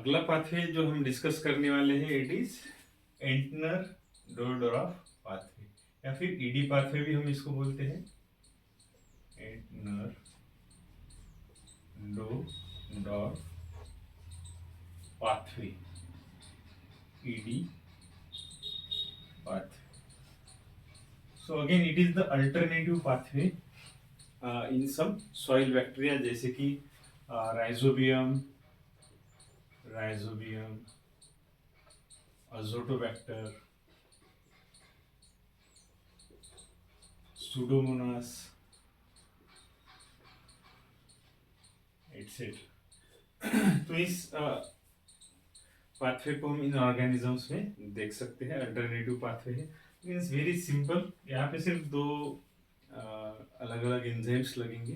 अगला पाथवे जो हम डिस्कस करने वाले हैं it is Entner Doudoroff pathway या फिर ईडी पाथवे भी हम इसको बोलते हैं। Entner Doudoroff pathway, ED pathway. So again it is the alternative pathway in some soil bacteria जैसे कि राइजोबियम, अजोटोबैक्टर, सुडोमोनास एटसेट्रा। तो इस पाथवे को हम इन ऑर्गेनिजम्स में देख सकते हैं। अल्टरनेटिव पाथवे है, मीन्स वेरी सिंपल। यहाँ पे सिर्फ दो अलग अलग एंजाइम्स लगेंगे,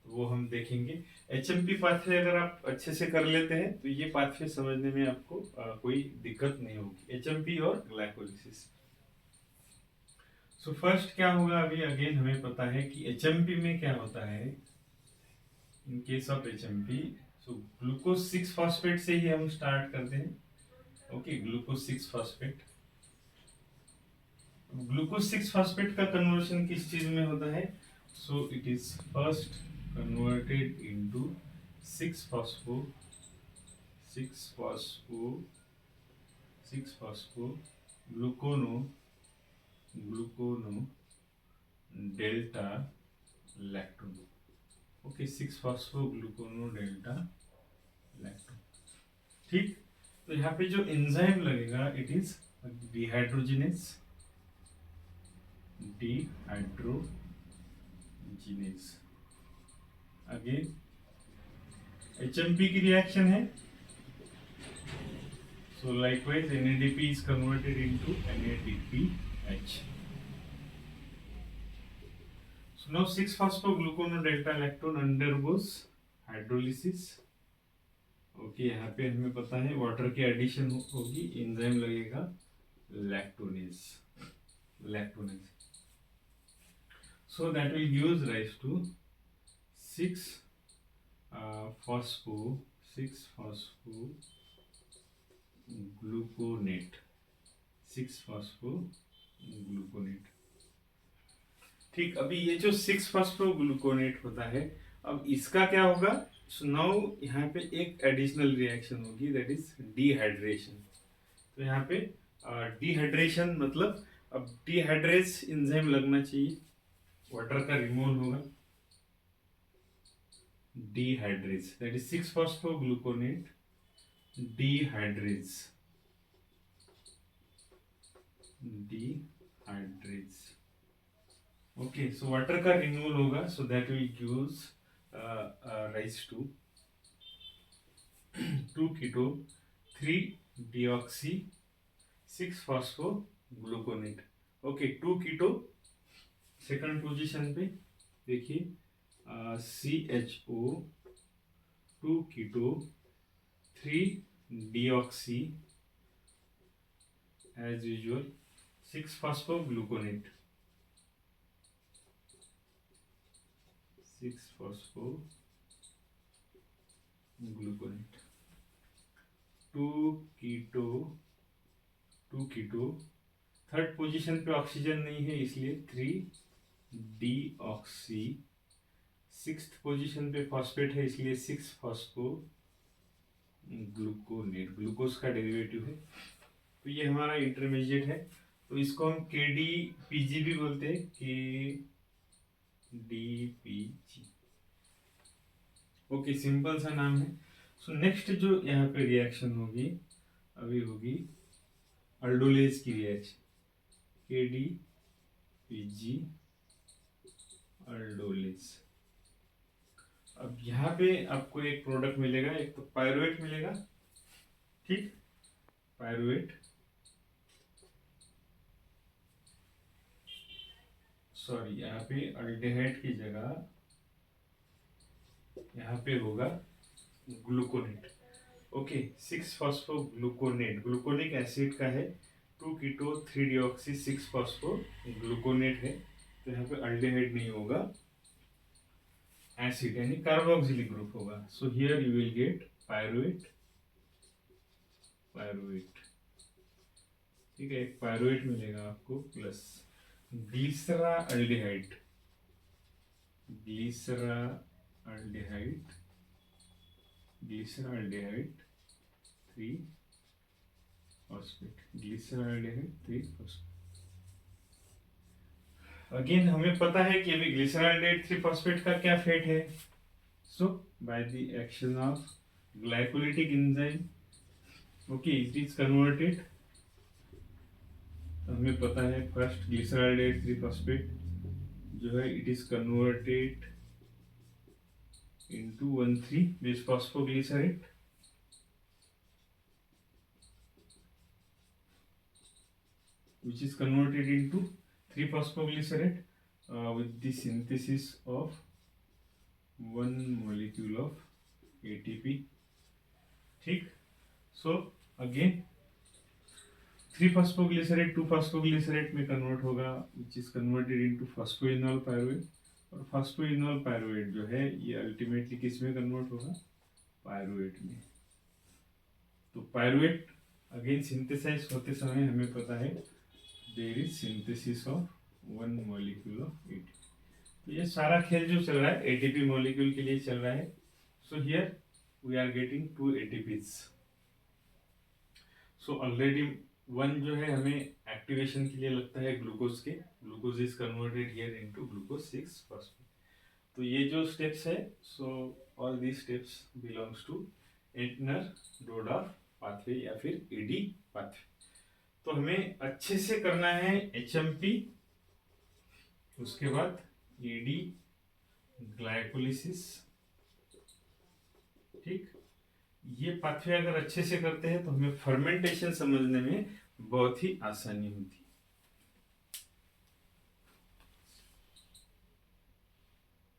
तो वो हम देखेंगे। एचएमपी पाथवे अगर आप अच्छे से कर लेते हैं तो ये पाथवे समझने में आपको कोई दिक्कत नहीं होगी। एचएमपी और ग्लाइकोलिसिस। सो फर्स्ट क्या होगा, अभी अगेन हमें पता है कि एचएमपी में क्या होता है। In case of HMP so glucose 6 phosphate से ही हम स्टार्ट करते हैं। Okay, glucose 6 phosphate. Glucose 6 phosphate का कन्वर्शन किस चीज में होता है? So it is first converted into 6 phospho 6 phospho glucono delta lactone. Okay, 6 phospho glucono delta lactone. ठीक, तो यहाँ पे जो एंजाइम लगेगा it is dehydrogenase again HMP की रिएक्शन है। सो likewise NADP is converted into NADPH। So now 6-phosphogluconodelta-lactone undergoes hydrolysis। Okay, यहाँ पे हमें पता है वाटर की एडिशन होगी, एंजाइम लगेगा लैक्टोनेज। So that will gives rise to 6-phosphogluconate 6-phosphogluconate। ठीक, अभी ये जो 6-फॉस्फोग्लूकोनेट होता है, अब इसका क्या होगा? सो नाउ यहाँ पे एक एडिशनल रिएक्शन होगी, दैट इज डिहाइड्रेशन। तो यहाँ पे डिहाइड्रेशन मतलब अब डिहाइड्रेस एंजाइम लगना चाहिए, वाटर का रिमूवल होगा। Dehydrase that is six phosphogluconate dehydrase. Okay, so water का रिमूवल होगा, so that will gives rise to 2 keto 3 deoxy 6 phosphogluconate. Okay, 2 keto second position पे देखिए, CHO 2 keto 3 deoxy as usual 6 phosphogluconate 6-phosphogluconate 2 keto third position पे oxygen नहीं है इसलिए 3 deoxy. 6th position पे phosphate है इसलिए 6-phosphogluconate, ग्लूकोज का डेरिवेटिव है। तो ये हमारा इंटरमीडिएट है, तो इसको हम KDPG भी बोलते हैं, KDPG। ओके, सिंपल सा नाम है। सो नेक्स्ट जो यहाँ पे रिएक्शन होगी अभी होगी अल्डोलेज की रिएक्शन, KDPG अल्डोलेज। अब यहाँ पे आपको एक प्रोडक्ट मिलेगा, एक तो पायरुवेट मिलेगा। ठीक, पायरुवेट, सॉरी यहाँ पे अल्डेहाइड की जगह यहाँ पे होगा gluconate. Okay, 6-phosphogluconate gluconic acid का है, 2 कीटो 3 डिऑक्सी 6-phosphogluconate है, तो यहाँ पे अल्डेहाइड नहीं होगा, एसिड यानी कार्बोक्सिलिक ग्रुप होगा। So here you will get pyruvate pyruvate, ठीक है, एक पायरुवेट मिलेगा आपको प्लस ग्लिसराल्डिहाइड, ग्लिसराल्डिहाइड, ग्लिसराल्डिहाइड 3 फॉस्फेट, ग्लिसराल्डिहाइड 3 फॉस्फेट। अगेन हमें पता है कि अभी ग्लिसराल्डिहाइड 3 फॉस्फेट का क्या फेट है। So by the action of glycolytic enzyme, okay, it is converted, हमें पता है फर्स्ट ग्लिसराल्डिहाइड 3 फॉस्फेट जो है it is converted into 1,3 bis phosphoglycerate, which is converted into 3 phosphoglycerate with the synthesis of 1 molecule of ATP, ठीक। so again 3 phosphoglycerate 2 phosphoglycerate में convert होगा, which is converted into phosphoenol pyruvate, और phosphoenol pyruvate जो है ये ultimately किस में convert होगा, पायरुवेट में। तो पायरुवेट अगेन सिंथेसाइज होते समय हमें पता है there is synthesis of 1 molecule of ATP. तो ये सारा खेल जो चल रहा है एटीपी मॉलिक्यूल के लिए चल रहा है। So here we are getting 2 ATPs. So already 1 जो है हमें एक्टिवेशन के लिए लगता है ग्लूकोज के, glucose is converted here into glucose 6 phosphate. तो ये जो स्टेप्स है, so all these steps belongs to Entner Doudoroff pathway या फिर एडी पाथवे। तो हमें अच्छे से करना है एचएमपी, उसके बाद एडी ग्लाइकोलिसिस, ठीक। ये पाथवे अगर अच्छे से करते हैं तो हमें फर्मेंटेशन समझने में बहुत ही आसानी होती है।